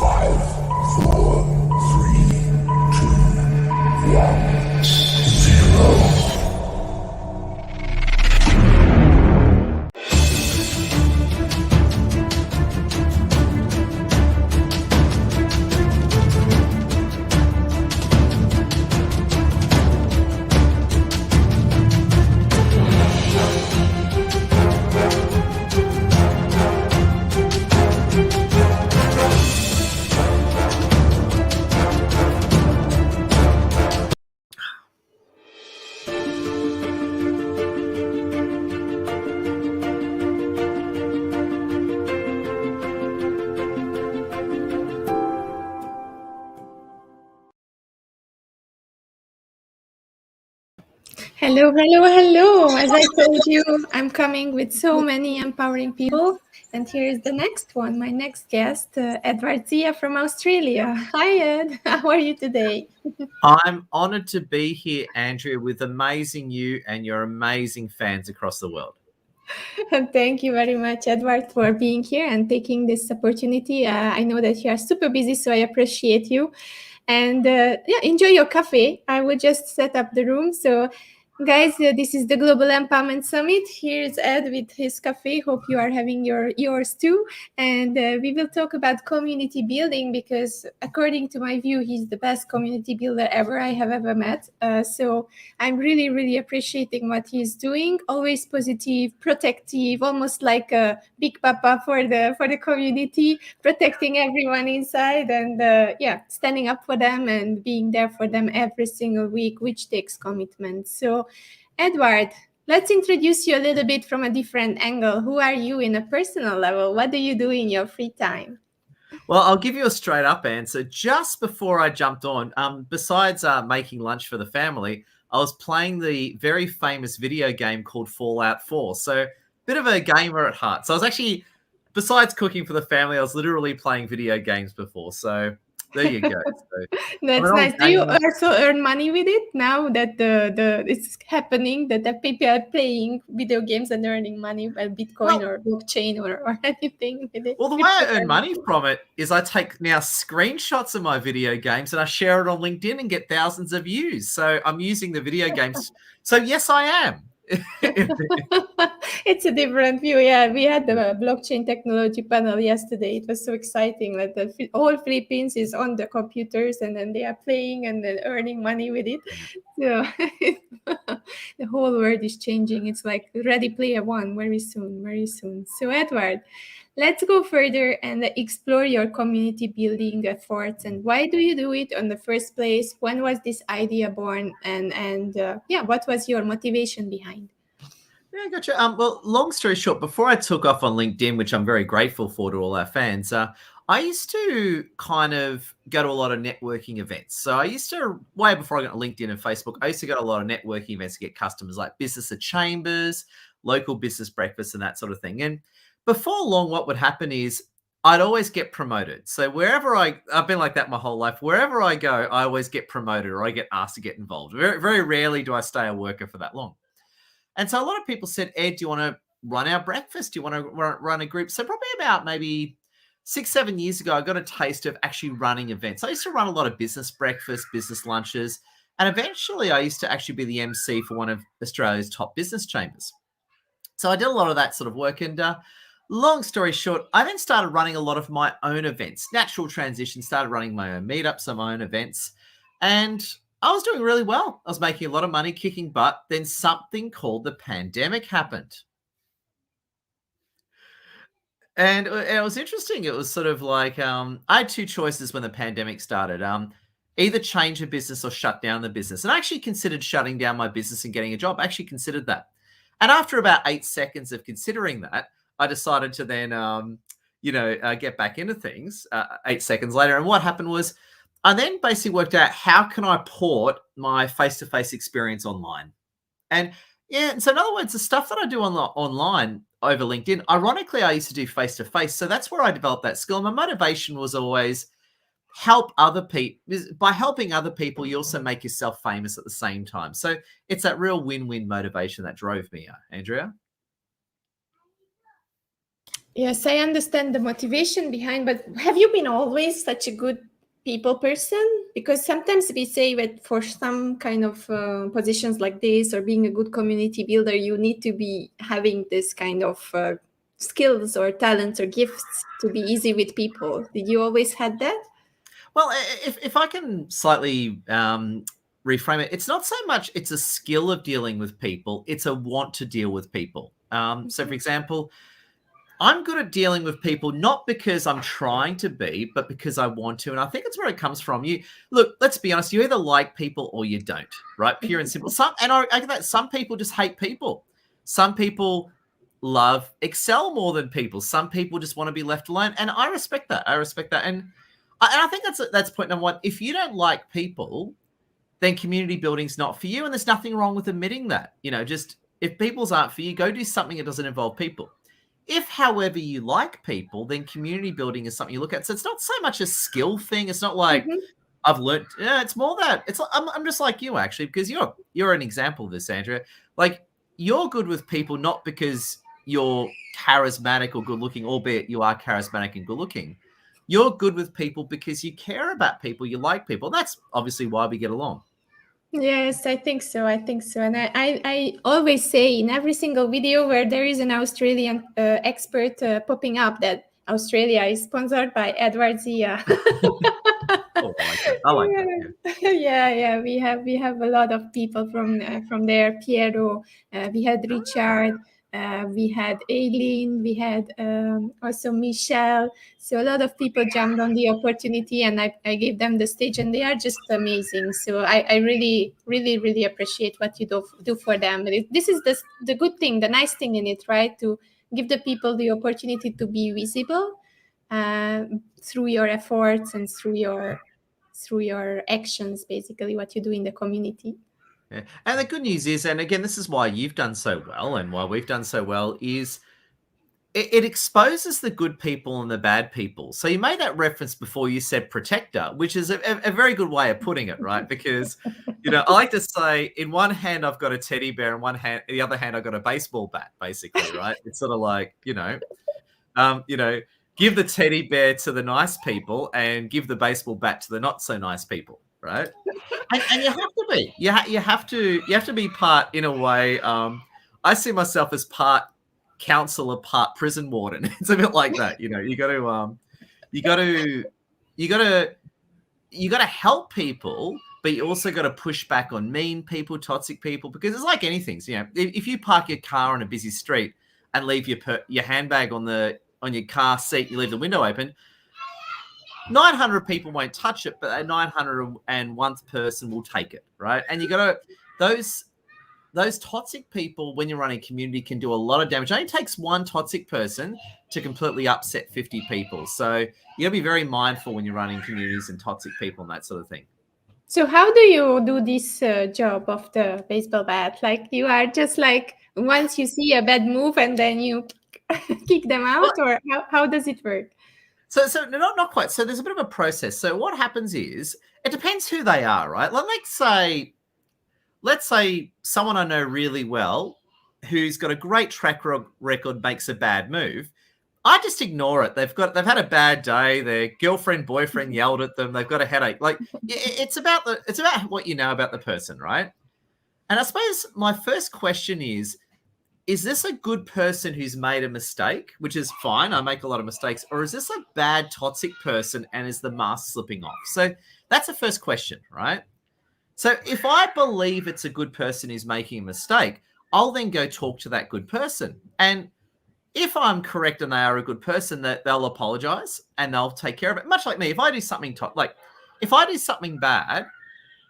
5, 4, 3, 2, 1, 0. Hello, hello, hello. As I told you, I'm coming with so many empowering people. And here's the next one, my next guest, Edward Zia from Australia. Hi, Ed. How are you today? I'm honoured to be here, Andrea, with amazing you and your amazing fans across the world. Thank you very much, Edward, for being here and taking this opportunity. I know that you are super busy, so I appreciate you. And yeah, enjoy your coffee. I will just set up the room. So, guys, this is the Global Empowerment Summit. Here's Ed with his coffee. Hope you are having yours too. And we will talk about community building because, according to my view, he's the best community builder I have ever met. So I'm really, really appreciating what he's doing. Always positive, protective, almost like a big papa for the community, protecting everyone inside and yeah, standing up for them and being there for them every single week, which takes commitment. So, Edward, let's introduce you a little bit from a different angle. Who are you in a personal level? What do you do in your free time? Well, I'll give you a straight up answer. Just before I jumped on, besides making lunch for the family, I was playing the very famous video game called Fallout 4. So, bit of a gamer at heart. So, I was actually, besides cooking for the family, I was literally playing video games before. So, there you go. So, That's nice. Do you also earn money with it now that the it's happening that the people are playing video games and earning money by Bitcoin or blockchain or anything with it? Well, the way I earn money from it is I take now screenshots of my video games and I share it on LinkedIn and get thousands of views. So I'm using the video games. So yes, I am. It's a different view. Yeah, we had the blockchain technology panel yesterday. It was so exciting that the whole Philippines is on the computers and then they are playing and then earning money with it. So the whole world is changing. It's like Ready Player One very soon, very soon. So Edward, let's go further and explore your community building efforts and why do you do it in the first place? When was this idea born? And yeah, what was your motivation behind? Yeah, gotcha. Well, long story short, before I took off on LinkedIn, which I'm very grateful for to all our fans, I used to kind of go to a lot of networking events. So I used to, way before I got LinkedIn and Facebook, I used to go to a lot of networking events to get customers like business at chambers, local business breakfasts and that sort of thing. And before long, what would happen is I'd always get promoted. So wherever I've been like that my whole life, wherever I go, I always get promoted or I get asked to get involved. Very, very rarely do I stay a worker for that long. And so a lot of people said, Ed, do you want to run our breakfast? Do you want to run a group? So probably about maybe 6-7 years ago, I got a taste of actually running events. I used to run a lot of business breakfasts, business lunches, and eventually I used to actually be the MC for one of Australia's top business chambers. So I did a lot of that sort of work. And long story short, I then started running a lot of my own events. Natural transition, started running my own meetups, my own events. And I was doing really well. I was making a lot of money, kicking butt. Then something called the pandemic happened. And it was interesting. It was sort of like I had two choices when the pandemic started. Either change the business or shut down the business. And I actually considered shutting down my business and getting a job. I actually considered that. And after about 8 seconds of considering that, I decided to then, get back into things 8 seconds later. And what happened was, I then basically worked out how can I port my face-to-face experience online. And yeah, so in other words, the stuff that I do online over LinkedIn, ironically, I used to do face-to-face. So that's where I developed that skill. My motivation was always help other people. By helping other people, you also make yourself famous at the same time. So it's that real win-win motivation that drove me, Andrea. Yes, I understand the motivation behind, but have you been always such a good people person? Because sometimes we say that for some kind of positions like this or being a good community builder, you need to be having this kind of skills or talents or gifts to be easy with people. Did you always had that? Well, if I can slightly reframe it, it's not so much it's a skill of dealing with people, it's a want to deal with people. So, for example, I'm good at dealing with people not because I'm trying to be, but because I want to. And I think it's where it comes from. You look, let's be honest, you either like people or you don't, right? Pure and simple. I get that some people just hate people. Some people love Excel more than people. Some people just want to be left alone. And I respect that. I respect that. And I think that's point number one. If you don't like people, then community building's not for you. And there's nothing wrong with admitting that. Just if people's aren't for you, go do something that doesn't involve people. If, however, you like people, then community building is something you look at. So it's not so much a skill thing. It's not like I've learned. Yeah, it's more that it's. I'm just like you actually, because you're an example of this, Andrea. Like you're good with people not because you're charismatic or good looking, albeit you are charismatic and good looking. You're good with people because you care about people. You like people. That's obviously why we get along. Yes, I think so. I think so. And I always say in every single video where there is an Australian expert popping up that Australia is sponsored by Edward Zia. Oh, I like that. Yeah. We have a lot of people from there. Piero, we had Richard, we had Aileen, we had also Michelle. So a lot of people jumped on the opportunity, and I gave them the stage, and they are just amazing. So I really, really, really appreciate what you do for them. This is the good thing, the nice thing in it, right? To give the people the opportunity to be visible through your efforts and through your actions, basically what you do in the community. Yeah. And the good news is, and again, this is why you've done so well and why we've done so well, is it exposes the good people and the bad people. So you made that reference before you said protector, which is a very good way of putting it, right? Because, I like to say in one hand, I've got a teddy bear, in the other hand, I've got a baseball bat, basically, right? It's sort of like, give the teddy bear to the nice people and give the baseball bat to the not so nice people, right? And you have to be. You have to be part in a way. I see myself as part counselor, part prison warden. It's a bit like that. You got to help people, but you also got to push back on mean people, toxic people, because it's like anything. So, if you park your car on a busy street and leave your handbag on your car seat, you leave the window open, 900 people won't touch it, but a 901th person will take it, right? And you got to those toxic people, when you're running a community, can do a lot of damage. It only takes one toxic person to completely upset 50 people. So you got to be very mindful when you're running communities and toxic people and that sort of thing. So how do you do this job of the baseball bat? Like you are just like once you see a bad move and then you kick them out, or how does it work? So not quite. So there's a bit of a process. So what happens is it depends who they are, right? Let's say someone I know really well who's got a great track record makes a bad move. I just ignore it. They've had a bad day. Their girlfriend, boyfriend yelled at them. They've got a headache. Like it's about what you know about the person, right? And I suppose my first question is this a good person who's made a mistake, which is fine, I make a lot of mistakes, or is this a bad toxic person and is the mask slipping off? So that's the first question, right? So if I believe it's a good person who's making a mistake, I'll then go talk to that good person. And if I'm correct and they are a good person, that they'll apologize and they'll take care of it. Much like me, if I do something if I do something bad,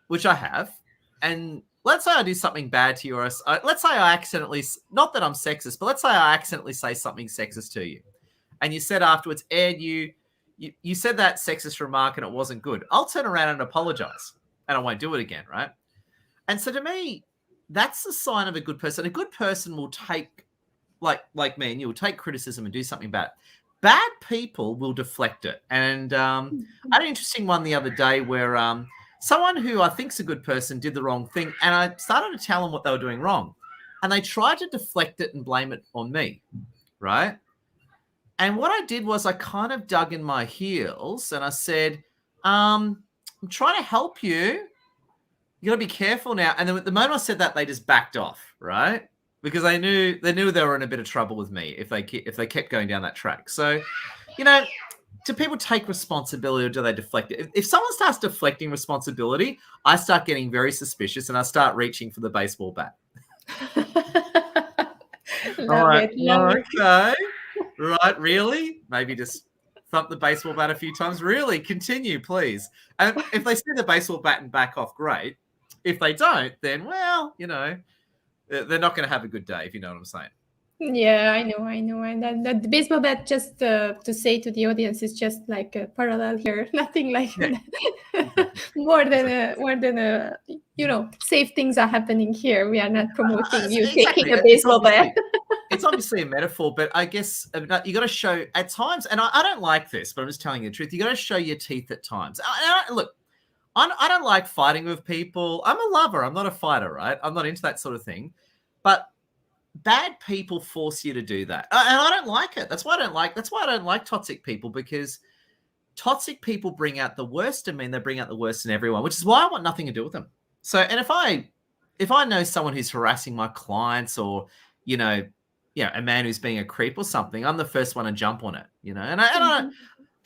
which I have, and let's say I do something bad to you, or let's say I accidentally, not that I'm sexist, but let's say I accidentally say something sexist to you. And you said afterwards, Ed, you said that sexist remark and it wasn't good. I'll turn around and apologize and I won't do it again, right? And so to me, that's the sign of a good person. A good person will take, like me and you, will take criticism and do something about it. Bad people will deflect it. And I had an interesting one the other day where someone who I think's a good person did the wrong thing, and I started to tell them what they were doing wrong. And they tried to deflect it and blame it on me, right? And what I did was I kind of dug in my heels and I said, I'm trying to help you. You got to be careful now. And then at the moment I said that, they just backed off, right? Because they knew they were in a bit of trouble with me if they kept going down that track. So, you know, do people take responsibility or do they deflect it? If someone starts deflecting responsibility, I start getting very suspicious and I start reaching for the baseball bat. Love it. Okay. Right, really? Maybe just thump the baseball bat a few times. Really? Continue, please. And if they see the baseball bat and back off, great. If they don't, then, well, you know, they're not going to have a good day, if you know what I'm saying. Yeah, I know. And that the baseball bat, just to say to the audience, is just like a parallel here. Nothing like more than a, you know, safe things are happening here. We are not promoting you taking a baseball bat. It's obviously a metaphor, but I guess you got to show at times, and I don't like this, but I'm just telling you the truth. You got to show your teeth at times. Look, I don't like fighting with people. I'm a lover. I'm not a fighter, right? I'm not into that sort of thing. But bad people force you to do that, and I don't like it. That's why I don't like toxic people, because toxic people bring out the worst in me, and they bring out the worst in everyone, which is why I want nothing to do with them. So, and if I know someone who's harassing my clients, or you know, a man who's being a creep or something, I'm the first one to jump on it, you know.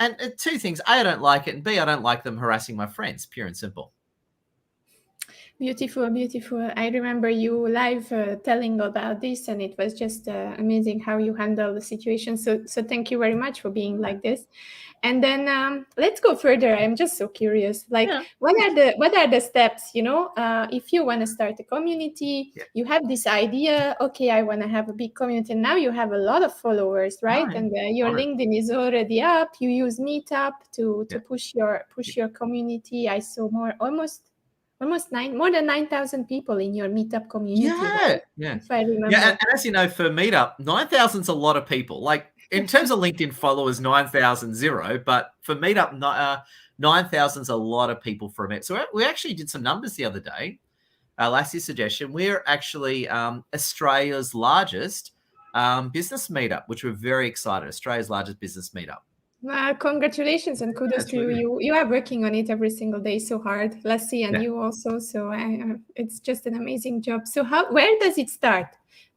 And two things: A, I don't like it, and B, I don't like them harassing my friends. Pure and simple. Beautiful. I remember you live telling about this, and it was just amazing how you handle the situation. So thank you very much for being like this. And then let's go further. I'm just so curious. Like, what are the steps? You know, if you want to start a community, you have this idea. Okay, I want to have a big community. And now you have a lot of followers, right? And your LinkedIn is already up. You use Meetup to push your community. I saw more than 9,000 people in your Meetup community. Right? If I remember. Yeah, and as you know, for Meetup, 9,000 is a lot of people. Like, in terms of LinkedIn followers, 9,000 zero, but for Meetup, 9,000 is a lot of people for a Meetup. So we actually did some numbers the other day. Lassie's suggestion, we're actually Australia's largest business meetup, which we're very excited. Australia's largest business meetup. Congratulations and kudos to you. You are working on it every single day so hard, Lassie, and you also. So it's just an amazing job. So where does it start?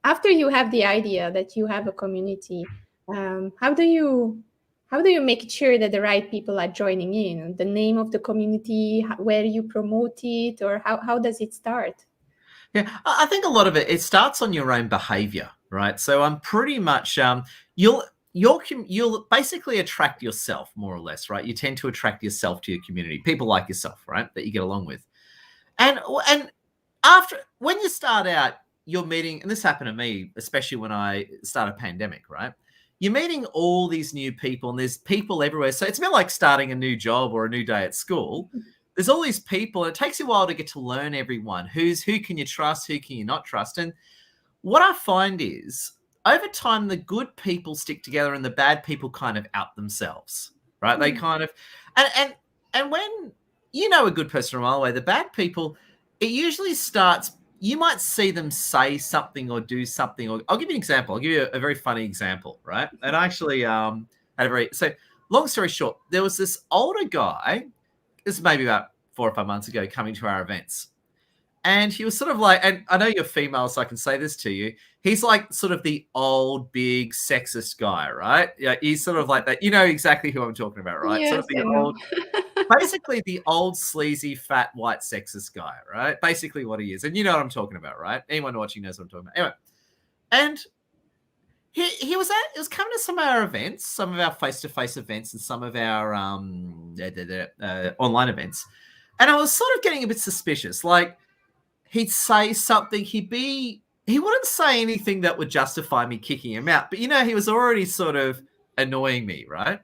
After you have the idea that you have a community, how do you make sure that the right people are joining in? The name of the community, where you promote it, or how does it start? Yeah, I think a lot of it starts on your own behavior, right? So I'm pretty much you'll basically attract yourself, more or less, right? You tend to attract yourself to your community, people like yourself, right, that you get along with. And when you start out, you're meeting, and this happened to me, especially when I started a pandemic, right? You're meeting all these new people, and there's people everywhere. So it's a bit like starting a new job or a new day at school. There's all these people, and it takes you a while to get to learn everyone. Who can you trust? Who can you not trust? And what I find is, over time, the good people stick together and the bad people kind of out themselves, right? They kind of, and when you know a good person a mile away, the bad people, it usually starts, you might see them say something or do something. Or I'll give you an example. I'll give you a very funny example, right? And I actually so long story short, there was this older guy, this is maybe about 4 or 5 months ago, coming to our events. And he was sort of like, and I know you're female, so I can say this to you. He's like sort of the old, big, sexist guy, right? Yeah, he's sort of like that. You know exactly who I'm talking about, right? Yes, sort of the old, basically the old, sleazy, fat, white, sexist guy, right? Basically what he is. And you know what I'm talking about, right? Anyone watching knows what I'm talking about. Anyway, and he was coming to some of our events, some of our face-to-face events, and some of our online events. And I was sort of getting a bit suspicious. Like, he'd say something, he wouldn't say anything that would justify me kicking him out. But, you know, he was already sort of annoying me, right?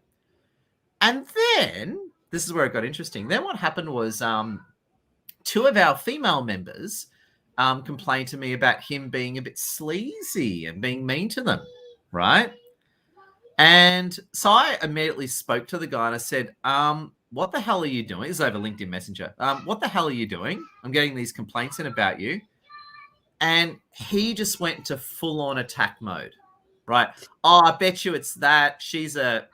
And then, this is where it got interesting. Then what happened was 2 of our female members complained to me about him being a bit sleazy and being mean to them, right? And so I immediately spoke to the guy and I said, what the hell are you doing? This is over LinkedIn Messenger. What the hell are you doing? I'm getting these complaints in about you. And he just went into full-on attack mode. right? Oh, I bet you it's that. She's a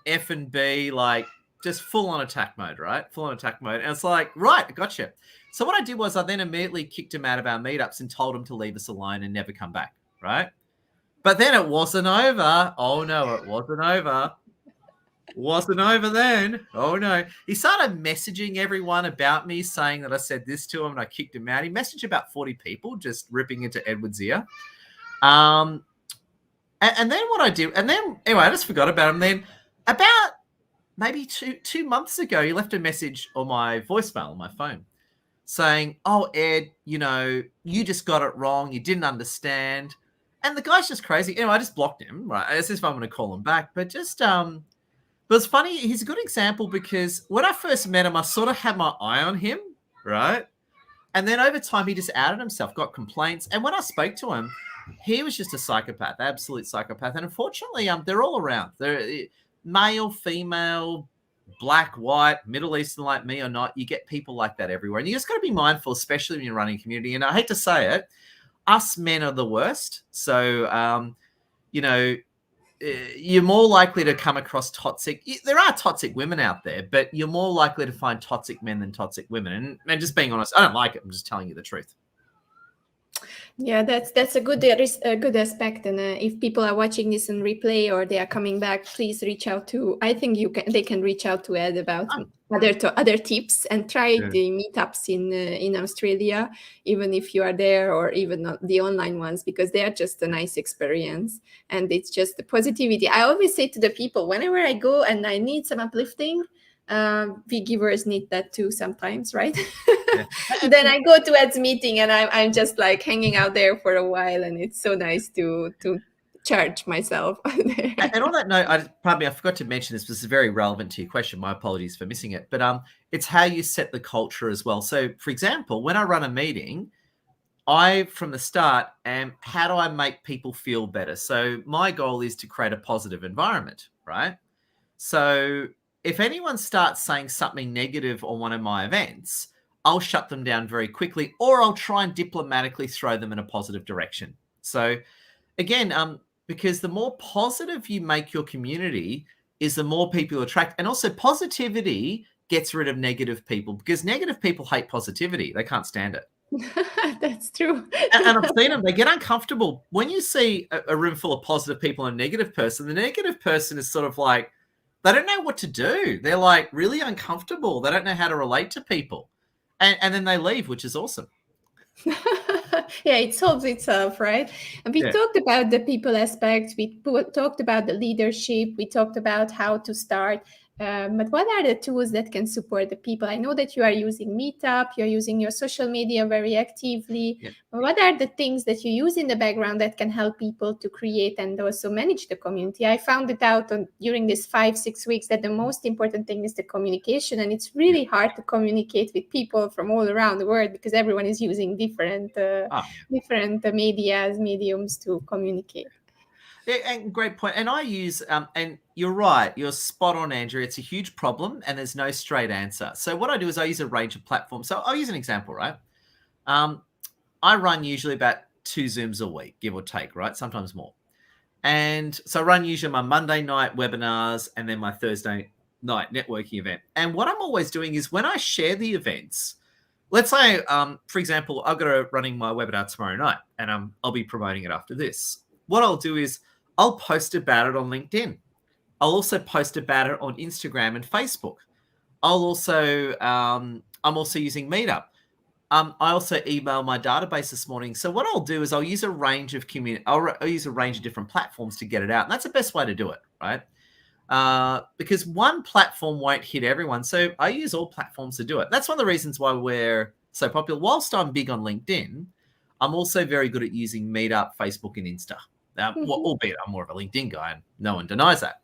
F and B, like just full on attack mode, right? Full on attack mode. And it's like, right, gotcha. So what I did was I then immediately kicked him out of our meetups and told him to leave us alone and never come back, right? But then it wasn't over. Oh no, it wasn't over. Wasn't over then. Oh no. He started messaging everyone about me, saying that I said this to him and I kicked him out. He messaged about 40 people, just ripping into Edward Zia. And then what I did, and then anyway, I just forgot about him. Then about maybe two months ago, he left a message on my voicemail on my phone saying, "Oh, Ed, you just got it wrong. You didn't understand." And the guy's just crazy. Anyway, I just blocked him, right? As if I'm going to call him back. But just, but it's funny. He's a good example because when I first met him, I sort of had my eye on him, right? And then over time, he just outed himself, got complaints. And when I spoke to him, he was just a psychopath, absolute psychopath. And unfortunately, they're all around. They're male, female, black, white, Middle Eastern like me or not. You get people like that everywhere. And you just got to be mindful, especially when you're running a community. And I hate to say it, us men are the worst. So, you're more likely to come across toxic. There are toxic women out there, but you're more likely to find toxic men than toxic women. And just being honest, I don't like it. I'm just telling you the truth. Yeah, that's a good aspect. And if people are watching this in replay or they are coming back, please reach out to. I think they can reach out to Ed about other tips and try the meetups in Australia, even if you are there, or even not the online ones, because they are just a nice experience and it's just the positivity. I always say to the people, whenever I go and I need some uplifting, we givers need that too sometimes, right? Yeah. Then I go to Ed's meeting and I'm just like hanging out there for a while, and it's so nice to charge myself. And on that note, I forgot to mention this. This is very relevant to your question. My apologies for missing it, but it's how you set the culture as well. So, for example, when I run a meeting, from the start am how do I make people feel better? So my goal is to create a positive environment, right? So if anyone starts saying something negative on one of my events, I'll shut them down very quickly, or I'll try and diplomatically throw them in a positive direction. So again, because the more positive you make your community is the more people you attract. And also positivity gets rid of negative people, because negative people hate positivity. They can't stand it. That's true. And I've seen them. They get uncomfortable. When you see a room full of positive people and a negative person, the negative person is sort of like, they don't know what to do. They're like really uncomfortable. They don't know how to relate to people. And then they leave, which is awesome. Yeah, it solves itself, right? And we talked about the people aspect. We talked about the leadership. We talked about how to start. But what are the tools that can support the people? I know that you are using Meetup, you're using your social media very actively. Yeah. What are the things that you use in the background that can help people to create and also manage the community? I found it out during these 5-6 weeks that the most important thing is the communication. And it's really hard to communicate with people from all around the world because everyone is using different mediums to communicate. Yeah, and great point. And I use, and you're right, you're spot on, Andrew. It's a huge problem and there's no straight answer. So what I do is I use a range of platforms. So I'll use an example, right? I run usually about 2 Zooms a week, give or take, right? Sometimes more. And so I run usually my Monday night webinars and then my Thursday night networking event. And what I'm always doing is when I share the events, let's say, for example, I've got running my webinar tomorrow night and I'll be promoting it after this. What I'll do is I'll post about it on LinkedIn. I'll also post about it on Instagram and Facebook. I'm also using Meetup. I also emailed my database this morning. So what I'll do is I'll use a range of I'll use a range of different platforms to get it out. And that's the best way to do it, right? Because one platform won't hit everyone. So I use all platforms to do it. That's one of the reasons why we're so popular. Whilst I'm big on LinkedIn, I'm also very good at using Meetup, Facebook, and Insta. Albeit I'm more of a LinkedIn guy, and no one denies that.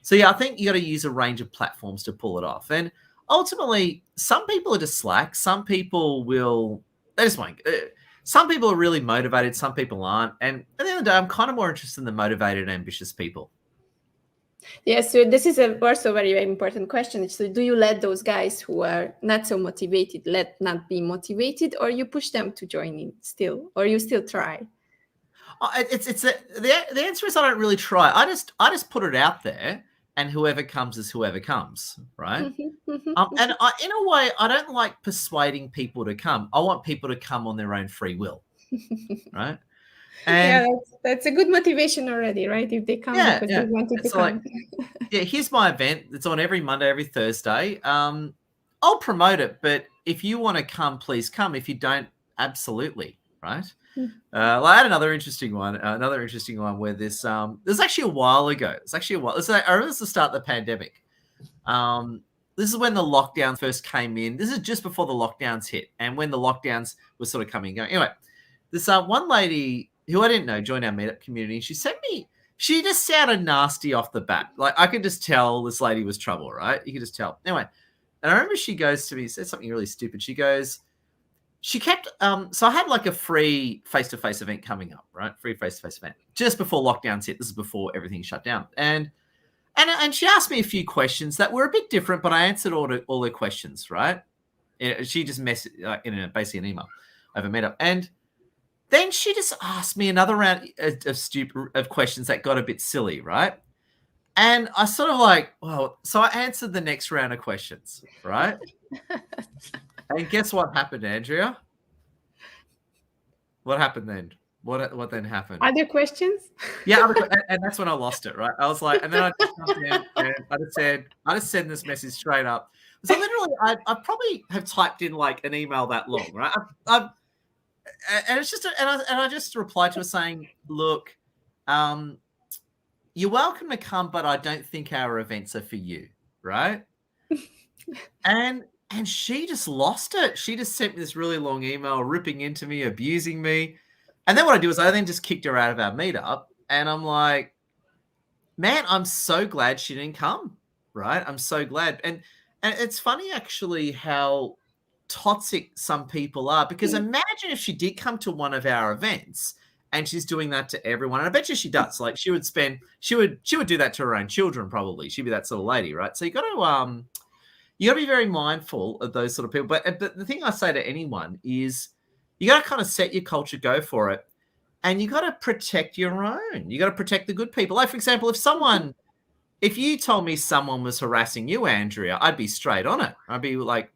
So yeah, I think you got to use a range of platforms to pull it off. And ultimately, some people are just slack. Some people some people are really motivated. Some people aren't. And at the end of the day, I'm kind of more interested in the motivated, ambitious people. Yeah, so this is also a very, very important question. So do you let those guys who are not so motivated not be motivated, or you push them to join in still, or you still try? The answer is I don't really try. I just put it out there, and whoever comes is whoever comes, right? And in a way, I don't like persuading people to come. I want people to come on their own free will, right? And yeah, that's a good motivation already, right? If they come because they wanted to it's like, come. here's my event. It's on every Monday, every Thursday. I'll promote it, but if you want to come, please come. If you don't, absolutely, right? Well, I had another interesting one where this was actually a while ago. I remember this the start of the pandemic. This is when the lockdowns first came in. This is just before the lockdowns hit, and when the lockdowns were sort of coming and going. Anyway, this one lady who I didn't know joined our meetup community. She just sounded nasty off the bat. Like, I could just tell this lady was trouble, right? You could just tell. Anyway, and I remember she goes to me, said something really stupid. She kept, so I had like a free face-to-face event coming up, right? Free face-to-face event just before lockdowns hit. This is before everything shut down. And she asked me a few questions that were a bit different, but I answered all her questions, right? She just messaged basically an email over meetup. And then she just asked me another round of questions that got a bit silly, right? And I sort of like, well, so I answered the next round of questions, right? And guess what happened, Andrea? What happened then? What then happened? Other questions? Yeah, and that's when I lost it, right? I was like, and then I just jumped in and I just sent this message straight up. So literally, I probably have typed in like an email that long, right? And it's just, and I just replied to her saying, look, you're welcome to come, but I don't think our events are for you, right? And she just lost it. She just sent me this really long email, ripping into me, abusing me. And then what I do is I then just kicked her out of our meetup. And I'm like, man, I'm so glad she didn't come, right? I'm so glad. And it's funny actually how toxic some people are, because imagine if she did come to one of our events and she's doing that to everyone. And I bet you she does. Like, she would do that to her own children, probably. She'd be that sort of lady, right? So you got to be very mindful of those sort of people. But the thing I say to anyone is you got to kind of set your culture, go for it. And you got to protect your own. You got to protect the good people. Like, for example, if you told me someone was harassing you, Andrea, I'd be straight on it. I'd be like,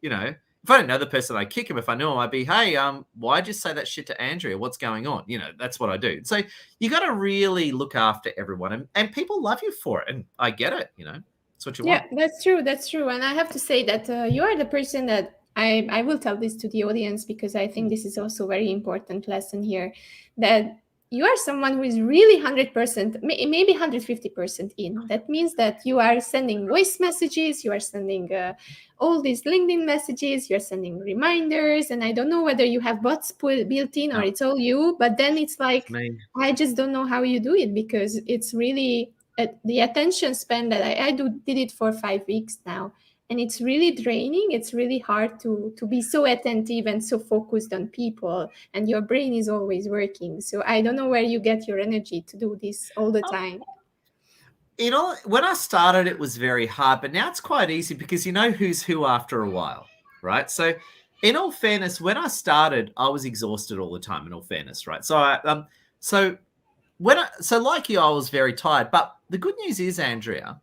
if I didn't know the person, I'd kick him. If I knew him, I'd be, hey, why'd you say that shit to Andrea? What's going on? That's what I do. So you got to really look after everyone. And people love you for it. And I get it, That's what you want. Yeah, that's true. That's true. And I have to say that you are the person that I will tell this to the audience, because I think this is also a very important lesson here, that you are someone who is really 100%, maybe 150% in. That means that you are sending voice messages, you are sending all these LinkedIn messages, you're sending reminders, and I don't know whether you have bots built in or it's all you, but then it's like, I just don't know how you do it, because it's really the attention span that I did it for 5 weeks now. And it's really draining. It's really hard to be so attentive and so focused on people, and your brain is always working. So I don't know where you get your energy to do this all the time. When I started, it was very hard, but now it's quite easy, because you know who's who after a while, right? So in all fairness, when I started, I was exhausted all the time, in all fairness, right? So like you, I was very tired. But the good news is, Andrea,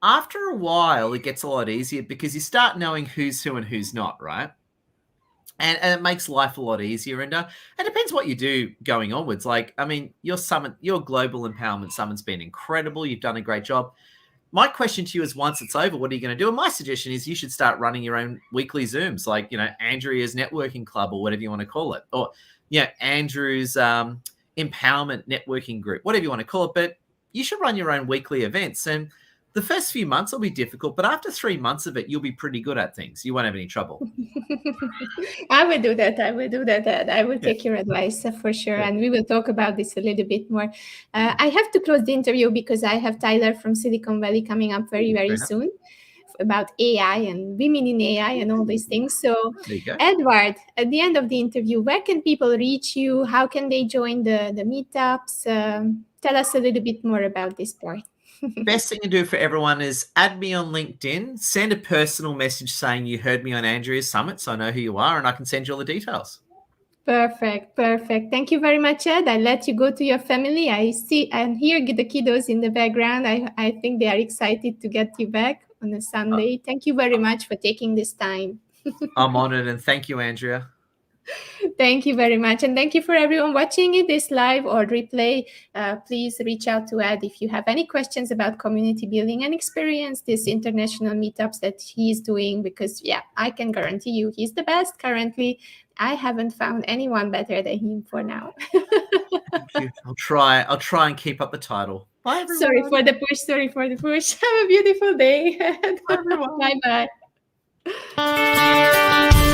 after a while, it gets a lot easier, because you start knowing who's who and who's not, right? And it makes life a lot easier. And it depends what you do going onwards. Like, I mean, your Global Empowerment Summit's been incredible. You've done a great job. My question to you is, once it's over, what are you going to do? And my suggestion is you should start running your own weekly Zooms, like, Andrea's Networking Club, or whatever you want to call it. Or, Andrew's Empowerment Networking Group, whatever you want to call it. But you should run your own weekly events. And the first few months will be difficult, but after 3 months of it, you'll be pretty good at things. You won't have any trouble. I will do that. I will take your advice for sure. Yeah. And we will talk about this a little bit more. I have to close the interview, because I have Tyler from Silicon Valley coming up very, very soon, about AI and women in AI and all these things. So, Edward, at the end of the interview, where can people reach you? How can they join the meetups? Tell us a little bit more about this part. Best thing to do for everyone is add me on LinkedIn, send a personal message saying you heard me on Andrea's Summit, so I know who you are, and I can send you all the details. Perfect, perfect. Thank you very much, Ed. I'll let you go to your family. I see and hear the kiddos in the background. I think they are excited to get you back on a Sunday. Thank you very much for taking this time. I'm honored, and thank you, Andrea. Thank you very much. And thank you for everyone watching it, this live or replay. Please reach out to Ed if you have any questions about community building and experience these international meetups that he's doing, because yeah, I can guarantee you he's the best currently. I haven't found anyone better than him for now. Thank you. I'll try and keep up the title. Bye, everyone. Sorry for the push. Have a beautiful day. Bye, everyone. Bye-bye.